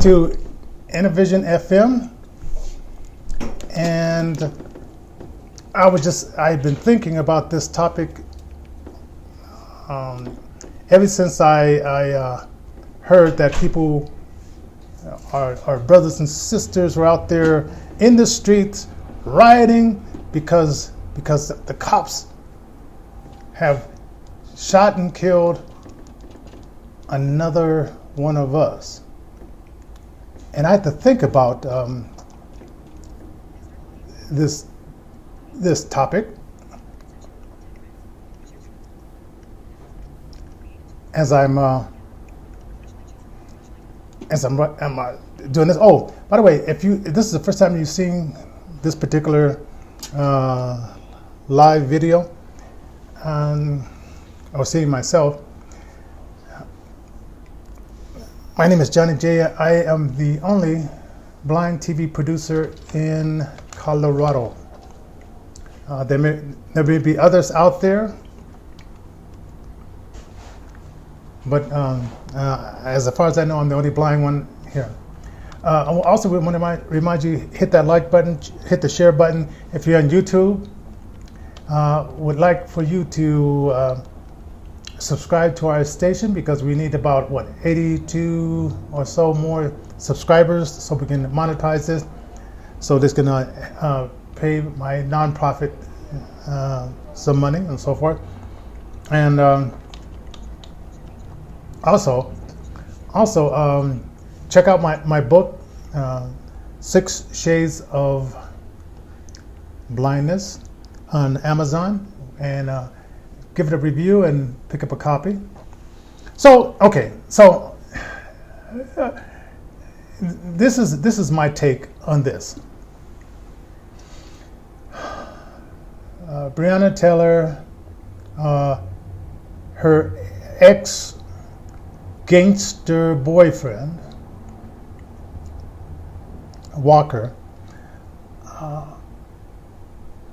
listening to Innovision FM, and I've been thinking about this topic ever since I heard that people, our brothers and sisters, were out there in the streets rioting because the cops have shot and killed another one of us. And I had to think about this topic as I'm doing this. Oh, by the way, if this is the first time you've seen this particular live video, or seeing myself, my name is Johnny J. I am the only blind TV producer in Colorado. There may be others out there, but as far as I know, I'm the only blind one here. I also want to remind you, hit that like button, hit the share button. If you're on YouTube, would like for you to subscribe to our station, because we need about 82 or so more subscribers so we can monetize this. So this can pay my nonprofit some money and so forth. And also check out my book, 6 Shades of Blindness, on Amazon, and give it a review and pick up a copy. So this is my take on this. Breonna Taylor, her ex-gangster boyfriend, Walker,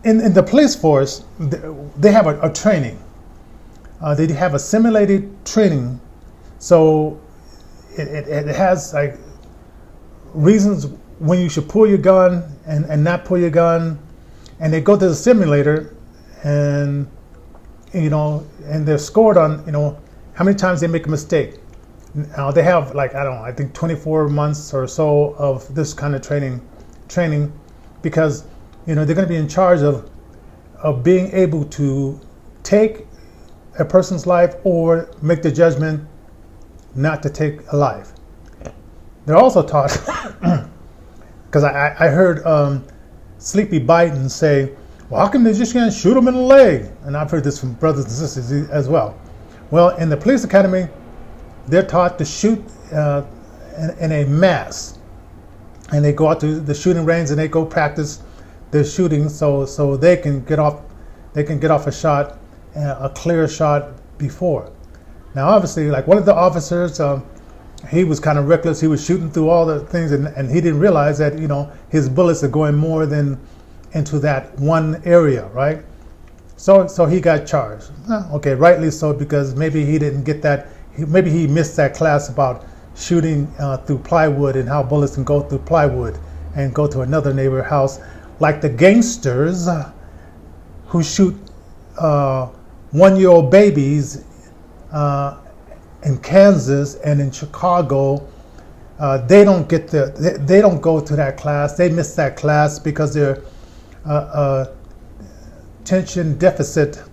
in the police force, they have a training. They have a simulated training, so it has like reasons when you should pull your gun and not pull your gun, and they go to the simulator, and and they're scored on how many times they make a mistake. Now they have I think 24 months or so of this kind of training, because they're going to be in charge of being able to take a person's life or make the judgment not to take a life. They're also taught, because I heard Sleepy Biden say, well, how come they just can't shoot him in the leg? And I've heard this from brothers and sisters as well. Well, in the police academy, they're taught to shoot in a mass, and they go out to the shooting range and they go practice their shooting so they can get off a shot, a clear shot before. Now, obviously, like one of the officers, he was kind of reckless. He was shooting through all the things, and he didn't realize that his bullets are going more than into that one area, right? So he got charged. Okay, rightly so, because maybe he didn't get that. Maybe he missed that class about shooting through plywood and how bullets can go through plywood and go to another neighbor house, like the gangsters who shoot 1-year-old babies in Kansas and in Chicago. They don't go to that class. They miss that class because they're attention deficit.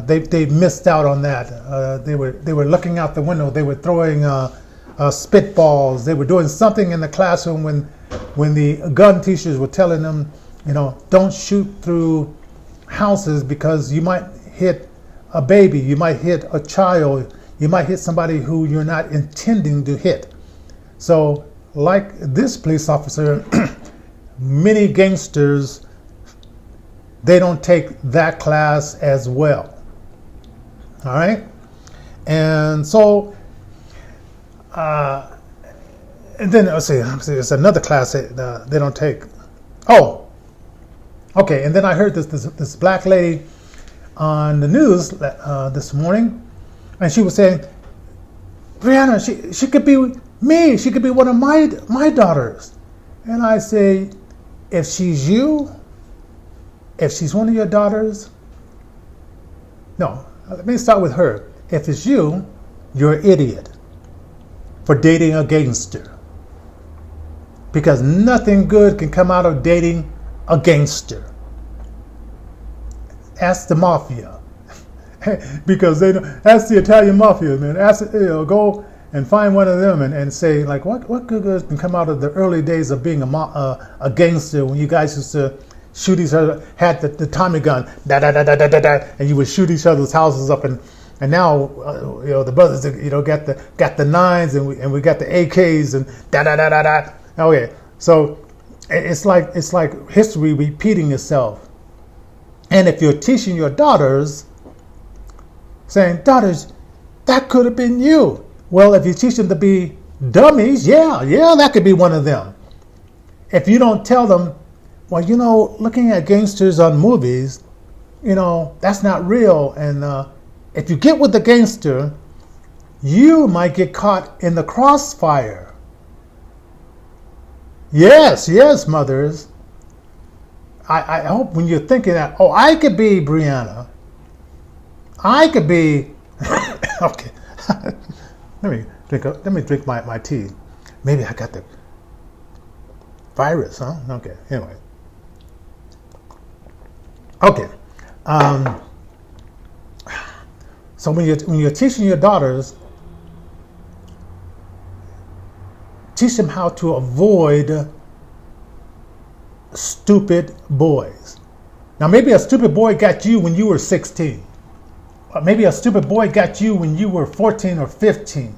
They missed out on that. They were looking out the window. They were throwing spitballs. They were doing something in the classroom when the gun teachers were telling them, don't shoot through houses because you might hit a baby, you might hit a child, you might hit somebody who you're not intending to hit. So, like this police officer, many gangsters, they don't take that class as well. All right? And so, and then let's see, it's another class that they don't take. Oh, okay. And then I heard this black lady on the news this morning, and she was saying, Rihanna, she could be Me, she could be one of my daughters. And I say, if she's you, if she's one of your daughters, no, let me start with her. If it's you, you're an idiot for dating a gangster. Because nothing good can come out of dating a gangster. Ask the mafia. Because they know, ask the Italian mafia, man. Ask, go and find one of them and say, like, what good can come out of the early days of being a gangster when you guys used to shoot each other, had the Tommy gun, da da da da da da da, and you would shoot each other's houses up, and now the brothers got the nines and we got the AKs and da da da da da. Okay, so it's like history repeating itself. And if you're teaching your daughters, saying, daughters, that could have been you. Well, if you teach them to be dummies, yeah, that could be one of them. If you don't tell them, well, looking at gangsters on movies, that's not real. And if you get with the gangster, you might get caught in the crossfire. Yes, mothers. I hope when you're thinking that, I could be Rihanna. I could be okay. Let me drink my tea. Maybe I got the virus, huh? Okay. Anyway. Okay. So when you're teaching your daughters, teach them how to avoid stupid boys. Now, maybe a stupid boy got you when you were 16. Or maybe a stupid boy got you when you were 14 or 15.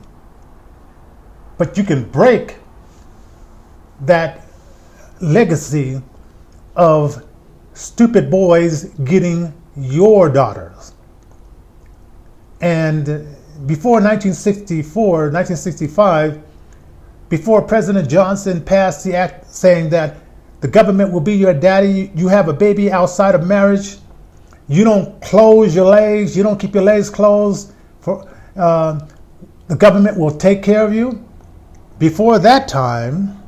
But you can break that legacy of stupid boys getting your daughters. And before 1965, before President Johnson passed the act saying that the government will be your daddy, you have a baby outside of marriage, you don't close your legs, you don't keep your legs closed, the government will take care of you. Before that time,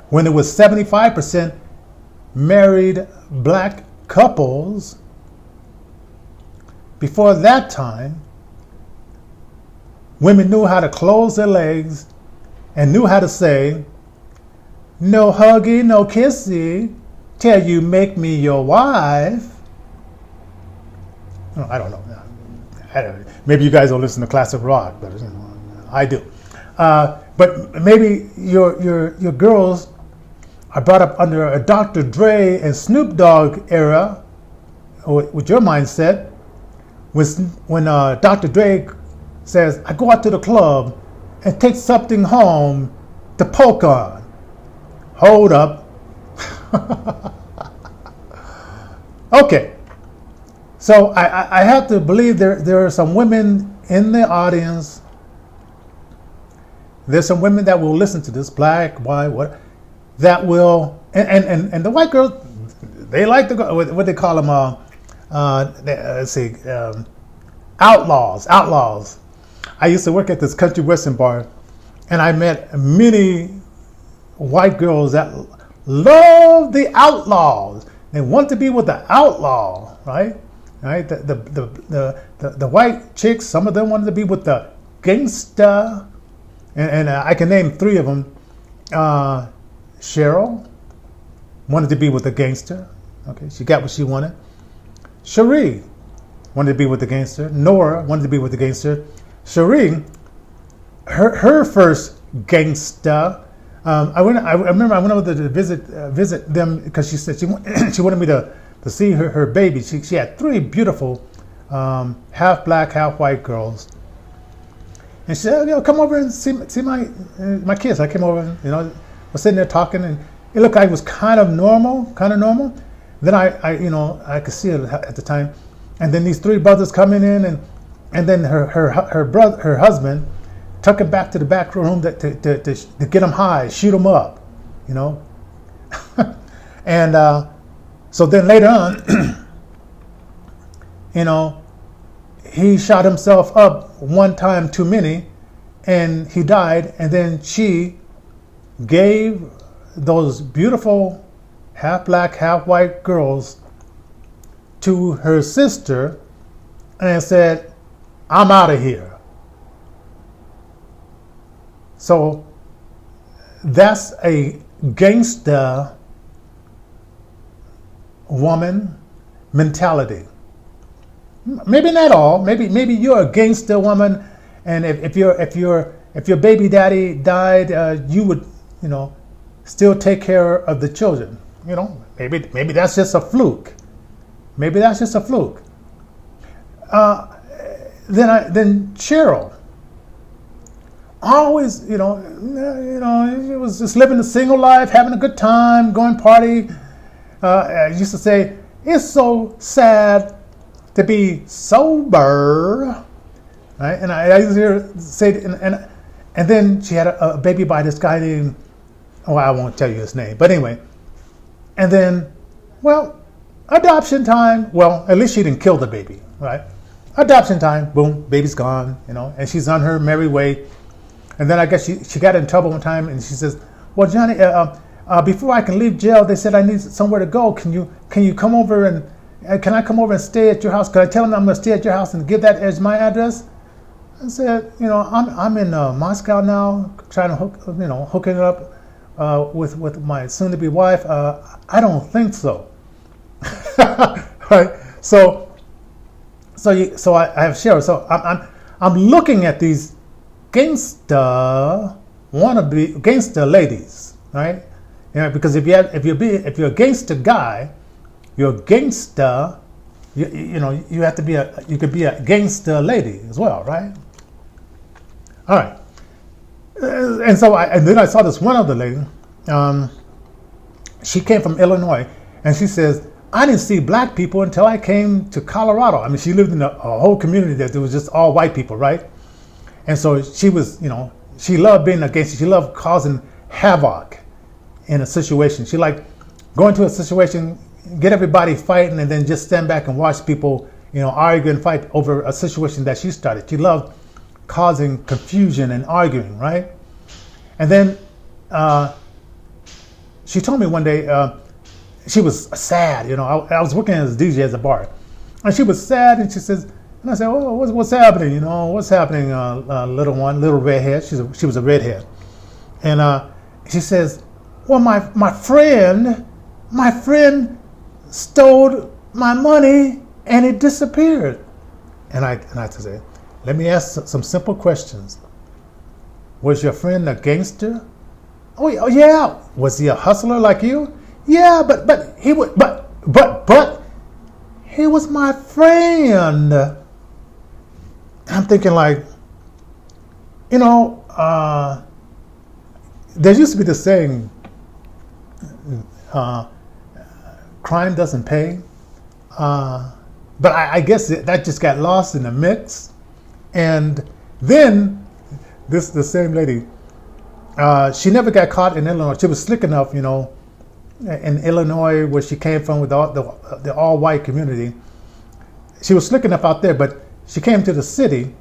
when it was 75% married black couples, before that time, women knew how to close their legs and knew how to say, no huggy, no kissy, till you make me your wife. Oh, I don't know. Maybe you guys don't listen to classic rock, but I do. But maybe your girls are brought up under a Dr. Dre and Snoop Dogg era, with your mindset, when Dr. Dre says, I go out to the club and take something home to poke on. Hold up. Okay. So I have to believe there are some women in the audience. There's some women that will listen to this, black, white, what, that will, and the white girls, they like to go, what they call them, outlaws. I used to work at this country western bar, and I met many white girls that love the outlaws. They want to be with the outlaw, right? Right? The white chicks, some of them wanted to be with the gangster, and I can name three of them. Cheryl wanted to be with the gangster. Okay, she got what she wanted. Cherie wanted to be with the gangster. Nora wanted to be with the gangster. Cherie, her first gangster. I remember I went over to visit them because she said she wanted me to see her baby. She had three beautiful half black, half white girls, and she said, come over and see my kids. I came over, was sitting there talking, and it looked like it was kind of normal. Then I could see it at the time, and then these three brothers coming in, and then her husband took him back to the back room to get him high, shoot him up, and so then later on, he shot himself up one time too many, and he died, and then she gave those beautiful half black, half white girls to her sister and said, I'm out of here. So that's a gangster woman mentality. Maybe not all. Maybe you're a gangster woman, and if your baby daddy died, you would, still take care of the children. Maybe that's just a fluke. Maybe that's just a fluke. Then Cheryl, always, she was just living a single life, having a good time, going party. I used to say, it's so sad to be sober, right? And I used to hear her say, and then she had a baby by this guy named, I won't tell you his name, but anyway. And then, adoption time. Well, at least she didn't kill the baby, right? Adoption time, boom, baby's gone, and she's on her merry way. And then I guess she got in trouble one time, and she says, well, Johnny, before I can leave jail, they said I need somewhere to go. Can you come over and can I come over and stay at your house? Can I tell them I'm going to stay at your house and give that as my address? I said, I'm in Moscow now, trying to hooking it up with my soon-to-be wife. I don't think so. Right? So I have Cheryl. So I'm looking at these wannabe gangster ladies, right? Because if you're a gangster guy, you're a gangster. You have to be you could be a gangster lady as well, right? All right. And then I saw this one other lady. She came from Illinois, and she says, I didn't see black people until I came to Colorado. I mean, she lived in a whole community that there was just all white people, right? And so she was, she loved being a gangster. She loved causing havoc in a situation. She liked going to a situation, get everybody fighting, and then just stand back and watch people, argue and fight over a situation that she started. She loved causing confusion and arguing, right? And then she told me one day she was sad. I was working as a DJ at a bar, and she was sad, and she says, and I said, oh, what's happening? What's happening, little redhead? She was a redhead, and she says, well, my friend stole my money and it disappeared. And I said, let me ask some simple questions. Was your friend a gangster? Oh yeah. Was he a hustler like you? Yeah, but he was but he was my friend. I'm thinking like, there used to be this saying, crime doesn't pay. But I guess that just got lost in the mix. And then the same lady, she never got caught in Illinois. She was slick enough, in Illinois, where she came from with the all-white community. She was slick enough out there, but she came to the city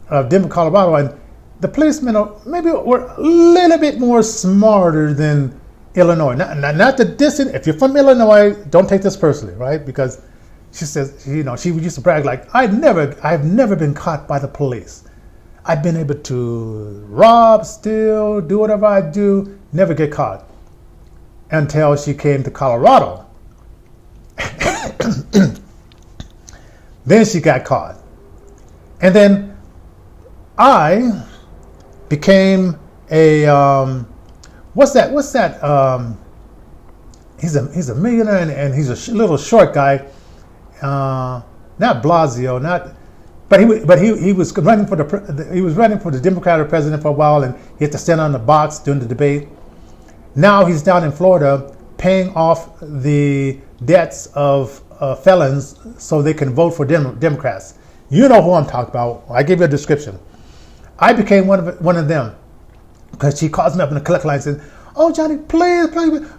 of Denver, Colorado, and the policemen maybe were a little bit more smarter than Illinois. Not the distant. If you're from Illinois, don't take this personally, right? Because she says, she used to brag like, I've never been caught by the police. I've been able to rob, steal, do whatever I do, never get caught. Until she came to Colorado. Then she got caught. And then I became a, what's that? He's a millionaire and he's a little short guy. Not Blasio, but he was running for the Democratic president for a while, and he had to stand on the box during the debate. Now he's down in Florida paying off the debts of felons so they can vote for Democrats. You know who I'm talking about. I gave you a description. I became one of them because she calls me up in the collect line and says, "Oh, Johnny, please,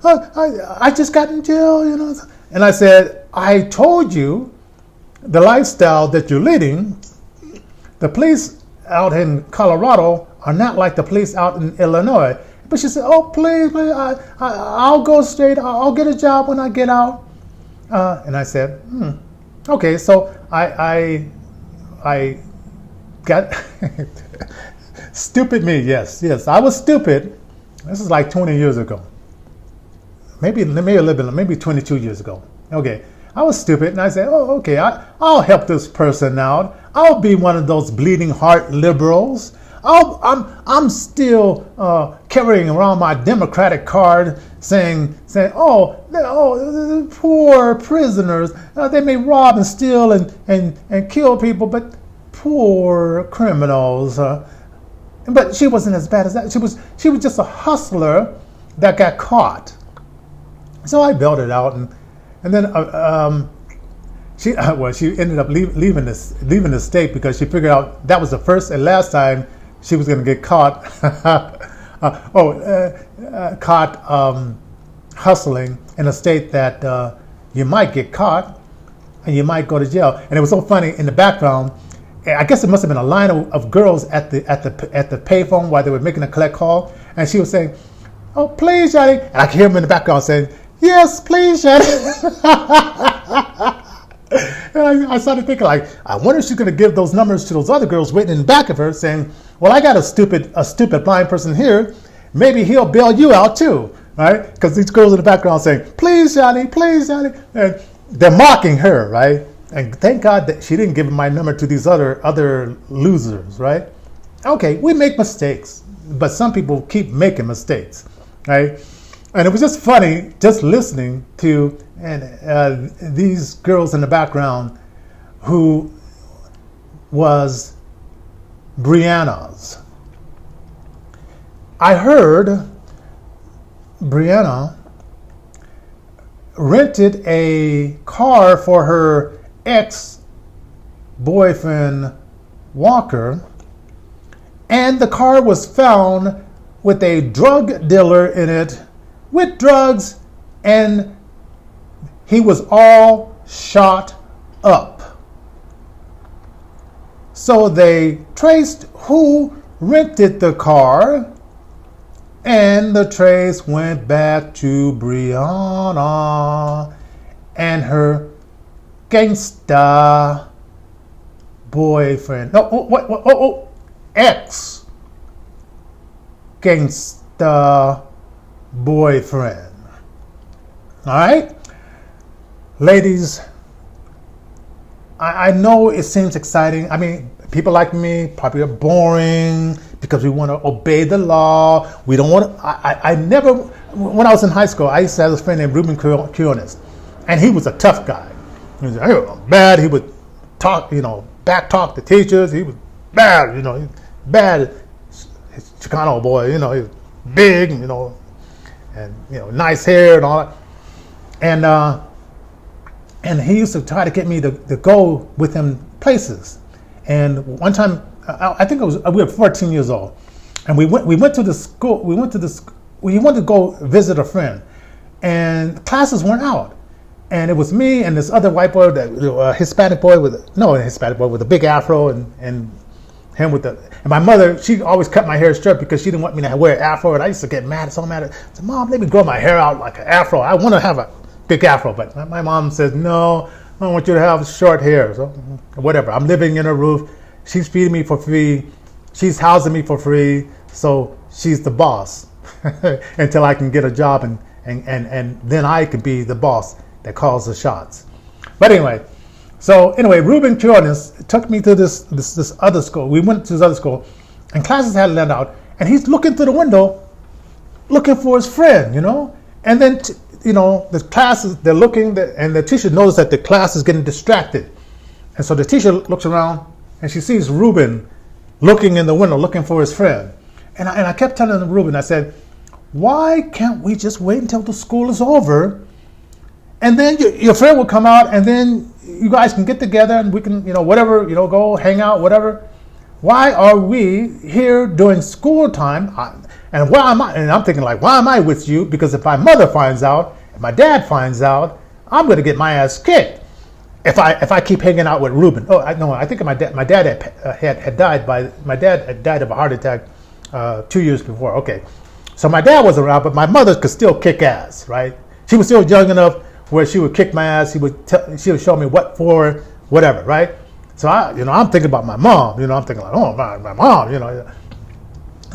I just got in jail, And I said, I told you the lifestyle that you're leading, the police out in Colorado are not like the police out in Illinois. But she said, oh, please, I'll go straight. I'll get a job when I get out. And I said, okay. So I got stupid me. Yes. I was stupid. This is like 20 years ago. Maybe a little bit, maybe 22 years ago. Okay. I was stupid, and I said, oh, okay, I'll help this person out. I'll be one of those bleeding heart liberals. I'm still carrying around my Democratic card saying, oh, poor prisoners. They may rob and steal and kill people, but poor criminals. But she wasn't as bad as that. She was just a hustler that got caught. So I bailed it out, and then she ended up leaving the state because she figured out that was the first and last time she was going to get caught. Caught hustling in a state that you might get caught and you might go to jail. And it was so funny in the background. I guess it must have been a line of girls at the payphone while they were making a collect call, and she was saying, "Oh, please, Johnny," and I could hear him in the background saying, "Yes, please, Johnny." And I started thinking, like, I wonder if she's going to give those numbers to those other girls waiting in the back of her, saying, "Well, I got a stupid blind person here. Maybe he'll bail you out too, right?" Because these girls in the background saying, "Please, Johnny, please, Johnny," and they're mocking her, right? And thank God that she didn't give my number to these other losers, right? Okay, we make mistakes, but some people keep making mistakes, right? And it was just funny just listening to these girls in the background who was Rihanna's. I heard Rihanna rented a car for her ex-boyfriend Walker, and the car was found with a drug dealer in it with drugs, and he was all shot up. So they traced who rented the car, and the trace went back to Rihanna and her gangster boyfriend. Ex gangster boyfriend. All right, ladies, I know it seems exciting. I mean, people like me probably are boring because we want to obey the law. We don't want to. I never, when I was in high school, I used to have a friend named Ruben Quinones, and he was a tough guy. He was bad. He would talk, back talk the teachers. He was bad, he was bad Chicano boy. He was big, and nice hair and all that. And he used to try to get me to go with him places. And one time, I think we were 14 years old, and we went to the school. We wanted to go visit a friend, and classes weren't out. And it was me and this other white boy, Hispanic boy with a big afro, and him with and my mother. She always cut my hair short because she didn't want me to wear an afro, and I used to get so mad. I said, "Mom, let me grow my hair out like an afro. I want to have a big afro." But my mom says, "No, I don't want you to have short hair." So whatever. I'm living in her roof. She's feeding me for free. She's housing me for free. So she's the boss until I can get a job, and then I can be the boss that calls the shots. But anyway, Ruben Quinones took me to this other school. We went to this other school, and classes had let out, and he's looking through the window, looking for his friend, And then, the classes, they're looking, and the teacher knows that the class is getting distracted. And so the teacher looks around, and she sees Ruben looking in the window, looking for his friend. And I kept telling Ruben, I said, "Why can't we just wait until the school is over? And then your friend will come out, and then you guys can get together, and we can, whatever, go hang out, whatever. Why are we here during school time? And why am I?" And I'm thinking, like, why am I with you? Because if my mother finds out, if my dad finds out, I'm going to get my ass kicked if I keep hanging out with Ruben. I think my dad had died of a heart attack 2 years before. Okay, so my dad was around, but my mother could still kick ass, right? She was still young enough where she would kick my ass. She would show me what for, whatever, right? So I'm thinking about my mom. I'm thinking like, oh, my mom.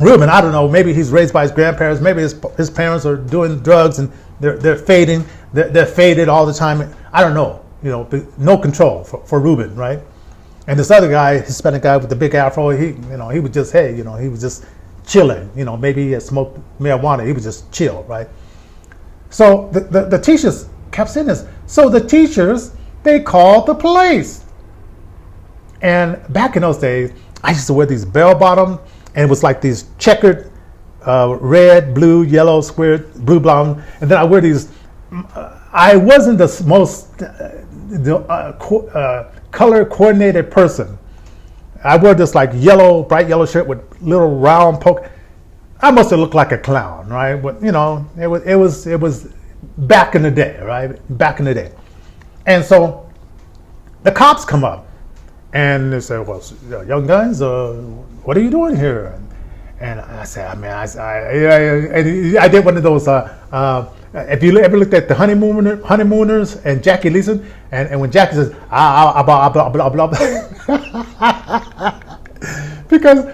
Ruben, I don't know. Maybe he's raised by his grandparents. Maybe his parents are doing drugs and they're fading. They're faded all the time. I don't know. No control for Ruben, right? And this other guy, Hispanic guy with the big afro, he was just he was just chilling. Maybe he had smoked marijuana. He was just chill, right? So the teachers kept saying this. So the teachers, they called the police. And back in those days, I used to wear these bell bottom, and it was like these checkered red, blue, yellow, square, blue, brown, and then I wear these. I wasn't the most color coordinated person. I wore this like bright yellow shirt with little round poke. I must have looked like a clown, right? But it was back in the day, right? Back in the day, and so the cops come up. And they said, well, young guys, what are you doing here? And I said, I did one of those, if you ever looked at the Honeymooners and Jackie Leeson, and when Jackie says, blah, blah, blah, blah, because,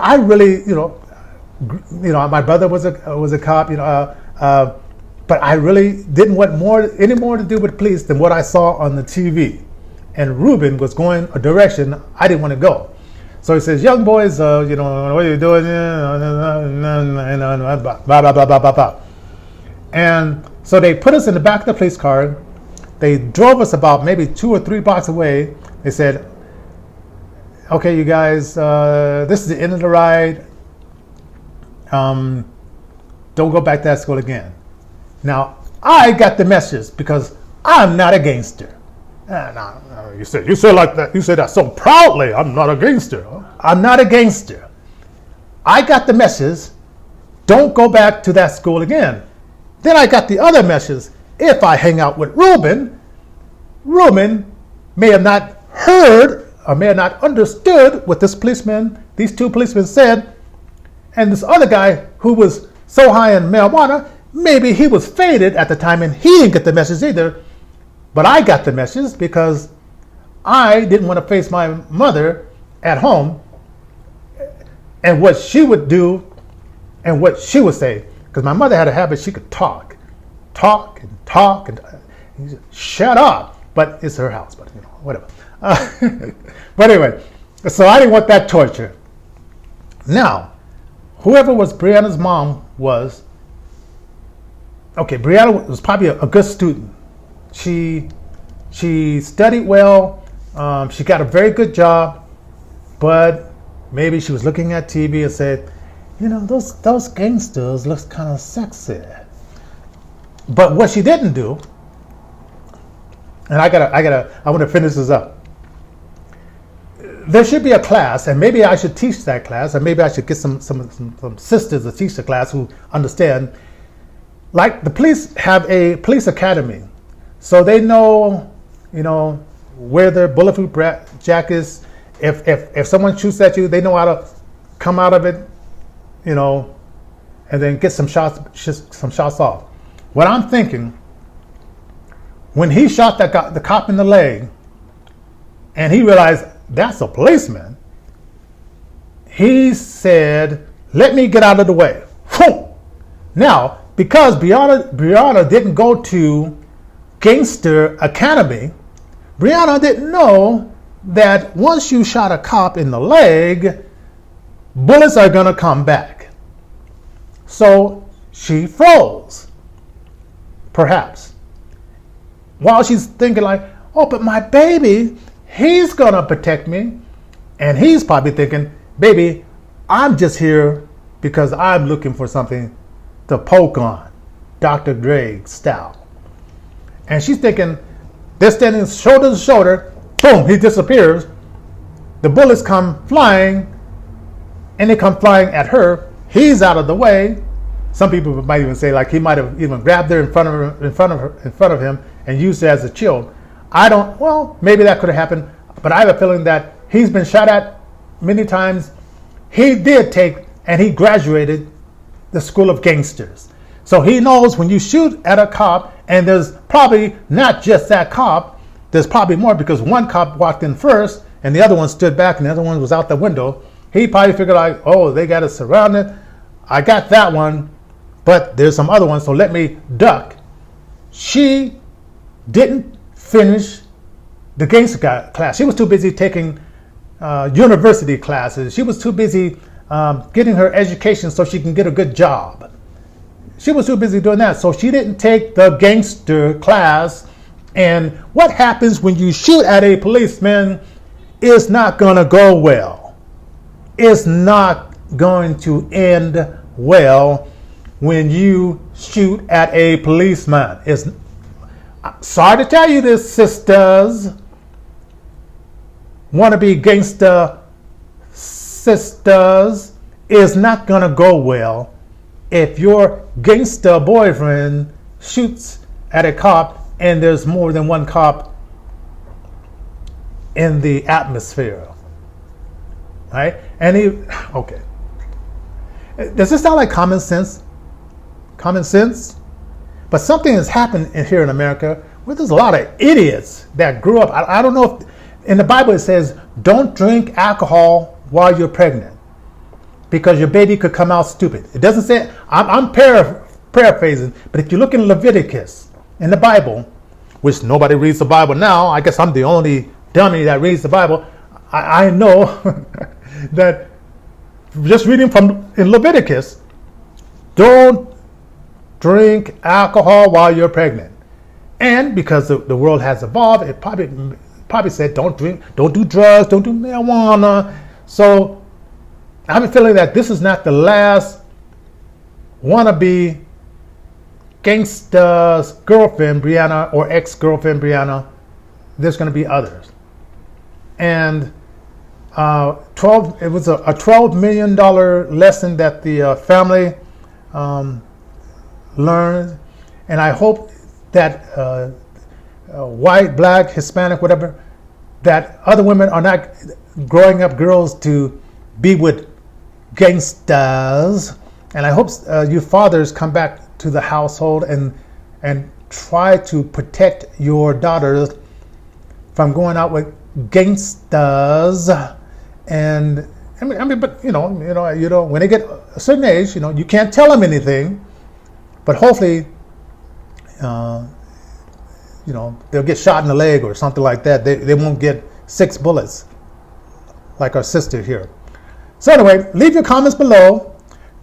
I really, my brother was a cop, but I really didn't want any more to do with police than what I saw on the TV. And Ruben was going a direction I didn't want to go. So he says, young boys, what are you doing? Blah, blah, blah, blah, blah, blah. And so they put us in the back of the police car. They drove us about maybe 2 or 3 blocks away. They said, okay, you guys, this is the end of the ride. Don't go back to that school again. Now, I got the message because I'm not a gangster. You said like that. You said that so proudly. I'm not a gangster. I'm not a gangster. I got the message. Don't go back to that school again. Then I got the other message. If I hang out with Ruben may have not heard or may have not understood what these two policemen said, and this other guy who was so high in marijuana, maybe he was faded at the time and he didn't get the message either. But I got the message because I didn't want to face my mother at home and what she would do and what she would say. Because my mother had a habit, she could talk and shut up. But it's her house, but whatever. But anyway, so I didn't want that torture. Now, whoever was Brianna's mom was, okay, Brianna was probably a good student. She studied well. She got a very good job, but maybe she was looking at TV and said, those gangsters look kind of sexy. But what she didn't do, and I want to finish this up. There should be a class, and maybe I should teach that class, and maybe I should get some sisters to teach the class who understand. Like the police have a police academy, so they know, where their bulletproof jackets. If someone shoots at you, they know how to come out of it, and then get some shots off. What I'm thinking, when he shot the cop in the leg, and he realized that's a policeman, he said, "Let me get out of the way." Now, because Brianna didn't go to Gangster Academy, Brianna didn't know that once you shot a cop in the leg, bullets are going to come back. So she froze, perhaps. While she's thinking like, oh, but my baby, he's going to protect me. And he's probably thinking, baby, I'm just here because I'm looking for something to poke on, Dr. Dre style. And she's thinking, they're standing shoulder to shoulder, boom, he disappears. The bullets come flying, and they come flying at her. He's out of the way. Some people might even say like he might have even grabbed her in front of him and used it as a shield. Maybe that could have happened, but I have a feeling that he's been shot at many times he did take, and he graduated the school of gangsters. So he knows when you shoot at a cop, and there's probably not just that cop, there's probably more, because one cop walked in first and the other one stood back and the other one was out the window. He probably figured like, oh, they got us surrounded. I got that one, but there's some other ones, so let me duck. She didn't finish the gangster class. She was too busy taking university classes. She was too busy getting her education so she can get a good job. She was too busy doing that, so she didn't take the gangster class. And what happens when you shoot at a policeman is not going to go well. It's not going to end well when you shoot at a policeman. It's sorry to tell you this, sisters, wannabe gangster sisters, is not going to go well if your gangster boyfriend shoots at a cop and there's more than one cop in the atmosphere. Right? Okay. Does this sound like common sense? Common sense? But something has happened here in America where there's a lot of idiots that grew up. I don't know if in the Bible it says, don't drink alcohol while you're pregnant because your baby could come out stupid. It doesn't say, I'm paraphrasing, but if you look in Leviticus, in the Bible, which nobody reads the Bible now, I guess I'm the only dummy that reads the Bible. I know that just reading from in Leviticus, don't drink alcohol while you're pregnant. And because the world has evolved, it probably said don't drink, don't do drugs, don't do marijuana. So I have a feeling that this is not the last wannabe gangster's girlfriend Rihanna or ex-girlfriend Rihanna. There's going to be others. And it was a $12 million lesson that the family learned, and I hope that white, black, Hispanic, whatever, that other women are not growing up girls to be with gangsters. And I hope you fathers come back to the household and try to protect your daughters from going out with gangsters. And I mean, but you know, when they get a certain age, you can't tell them anything. But hopefully, they'll get shot in the leg or something like that. They won't get 6 bullets like our sister here. So anyway, leave your comments below.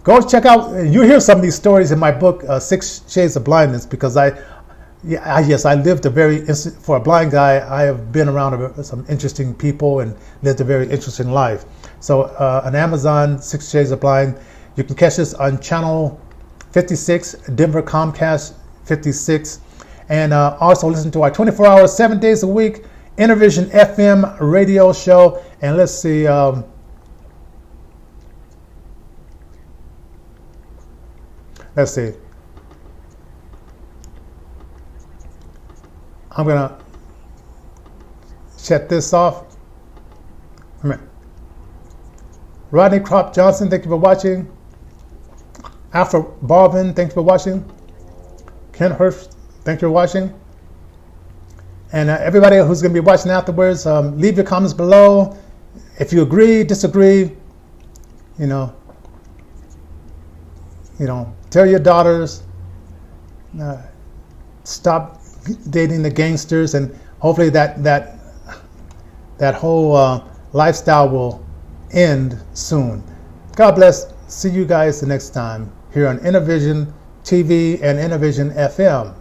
Go check out. You'll hear some of these stories in my book, 6 Shades of Blindness, because I lived for a blind guy, I have been around some interesting people and lived a very interesting life. So on Amazon, 6 Shades of Blind, you can catch this on channel 56, Denver Comcast 56. And also listen to our 24 hours, 7 days a week, Intervision FM radio show. And let's see, I'm going to shut this off. Rodney Crop Johnson, thank you for watching. Alfred Baldwin, thank you for watching. Ken Hirsch, thank you for watching. And everybody who's going to be watching afterwards, leave your comments below. If you agree, disagree, tell your daughters, stop dating the gangsters, and hopefully that whole lifestyle will end soon. God bless. See you guys the next time here on Intervision TV and Intervision FM.